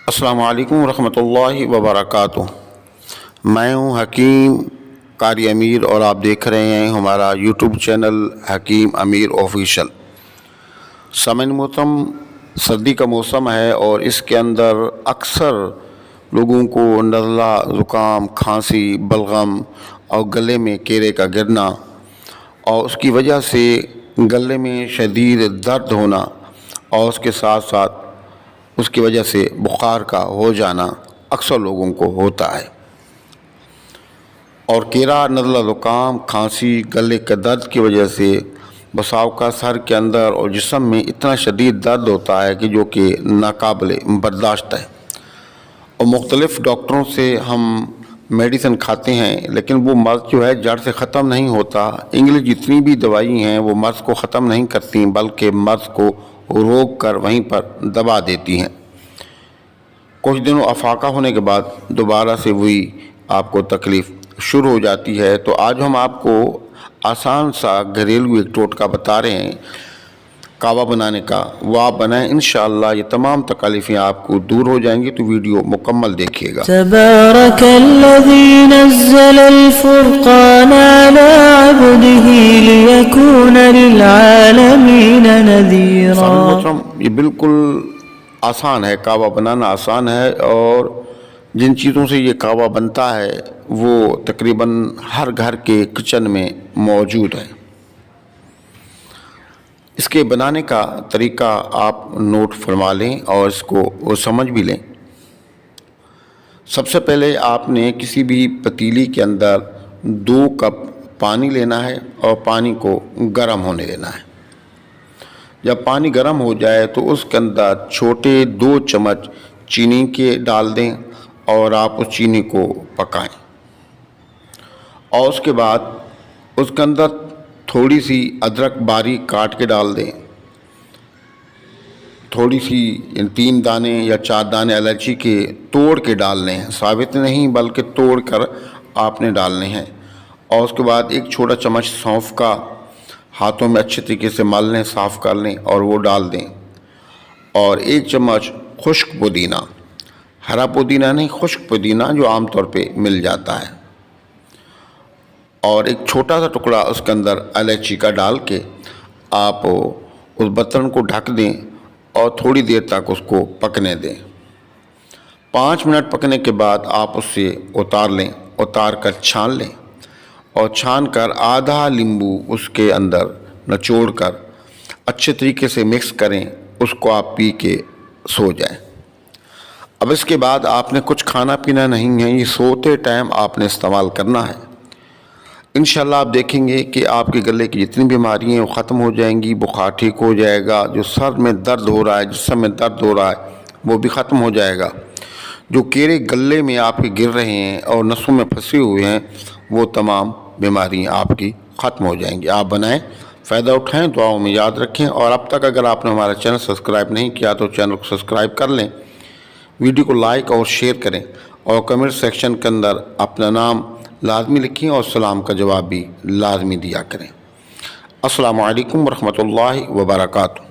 السلام علیکم ورحمۃ اللہ وبرکاتہ۔ میں ہوں حکیم قاری امیر اور آپ دیکھ رہے ہیں ہمارا یوٹیوب چینل حکیم امیر آفیشیل۔ سامعین محترم، سردی کا موسم ہے اور اس کے اندر اکثر لوگوں کو نزلہ، زکام، کھانسی، بلغم اور گلے میں کیڑے کا گرنا اور اس کی وجہ سے گلے میں شدید درد ہونا اور اس کے ساتھ ساتھ اس کی وجہ سے بخار کا ہو جانا اکثر لوگوں کو ہوتا ہے۔ اور کیڑا، نزلہ، زکام، کھانسی، گلے کے درد کی وجہ سے بساؤ کا سر کے اندر اور جسم میں اتنا شدید درد ہوتا ہے کہ جو کہ ناقابل برداشت ہے، اور مختلف ڈاکٹروں سے ہم میڈیسن کھاتے ہیں لیکن وہ مرض جو ہے جڑ سے ختم نہیں ہوتا۔ انگلش جتنی بھی دوائی ہیں وہ مرض کو ختم نہیں کرتی بلکہ مرض کو روک کر وہیں پر دبا دیتی ہیں۔ کچھ دنوں افاقہ ہونے کے بعد دوبارہ سے وہی آپ کو تکلیف شروع ہو جاتی ہے۔ تو آج ہم آپ کو آسان سا گھریلو ایک ٹوٹکا بتا رہے ہیں کعوہ بنانے کا، وہ آپ بنائیں، انشاءاللہ یہ تمام تکالیفیں آپ کو دور ہو جائیں گی۔ تو ویڈیو مکمل دیکھیے گا۔ تبارک الذی نزل الفرقان علی عبدہ لیکون للعالمین نذیرا۔ یہ بالکل آسان ہے، کعوہ بنانا آسان ہے، اور جن چیزوں سے یہ کعوہ بنتا ہے وہ تقریباً ہر گھر کے کچن میں موجود ہے۔ اس کے بنانے کا طریقہ آپ نوٹ فرما لیں اور اس کو سمجھ بھی لیں۔ سب سے پہلے آپ نے کسی بھی پتیلی کے اندر 2 کپ پانی لینا ہے اور پانی کو گرم ہونے دینا ہے۔ جب پانی گرم ہو جائے تو اس کے اندر چھوٹے 2 چمچ چینی کے ڈال دیں اور آپ اس چینی کو پکائیں، اور اس کے بعد اس کے اندر تھوڑی سی ادرک باریک کاٹ کے ڈال دیں، تھوڑی سی 3 دانے یا 4 دانے الائچی کے توڑ کے ڈالنے ہیں، ثابت نہیں بلکہ توڑ کر آپ نے ڈالنے ہیں، اور اس کے بعد 1 چھوٹا چمچ سونف کا ہاتھوں میں اچھے طریقے سے مل لیں، صاف کر لیں اور وہ ڈال دیں، اور 1 چمچ خشک پودینہ، ہرا پودینہ نہیں، خشک پودینہ جو عام طور پہ مل جاتا ہے، اور 1 چھوٹا سا ٹکڑا اس کے اندر الائچی کا ڈال کے آپ اس برتن کو ڈھک دیں اور تھوڑی دیر تک اس کو پکنے دیں۔ 5 منٹ پکنے کے بعد آپ اس سے اتار لیں، اتار کر چھان لیں، اور چھان کر آدھا لیمبو اس کے اندر نچوڑ کر اچھے طریقے سے مکس کریں، اس کو آپ پی کے سو جائیں۔ اب اس کے بعد آپ نے کچھ کھانا پینا نہیں ہے، یہ سوتے ٹائم آپ نے استعمال کرنا ہے۔ انشاءاللہ آپ دیکھیں گے کہ آپ کے گلے کی جتنی بیماری ہیں وہ ختم ہو جائیں گی، بخار ٹھیک ہو جائے گا، جو سر میں درد ہو رہا ہے، جسم میں درد ہو رہا ہے وہ بھی ختم ہو جائے گا، جو کیڑے گلے میں آپ کے گر رہے ہیں اور نسوں میں پھنسے ہوئے ہیں وہ تمام بیماریاں آپ کی ختم ہو جائیں گی۔ آپ بنائیں، فائدہ اٹھائیں، دعاؤں میں یاد رکھیں، اور اب تک اگر آپ نے ہمارا چینل سبسکرائب نہیں کیا تو چینل کو سبسکرائب کر لیں، ویڈیو کو لائک اور شیئر کریں، اور کمنٹ سیکشن کے اندر اپنا نام لازمی لکھیں اور سلام کا جواب بھی لازمی دیا کریں۔ السلام علیکم ورحمۃ اللہ وبرکاتہ۔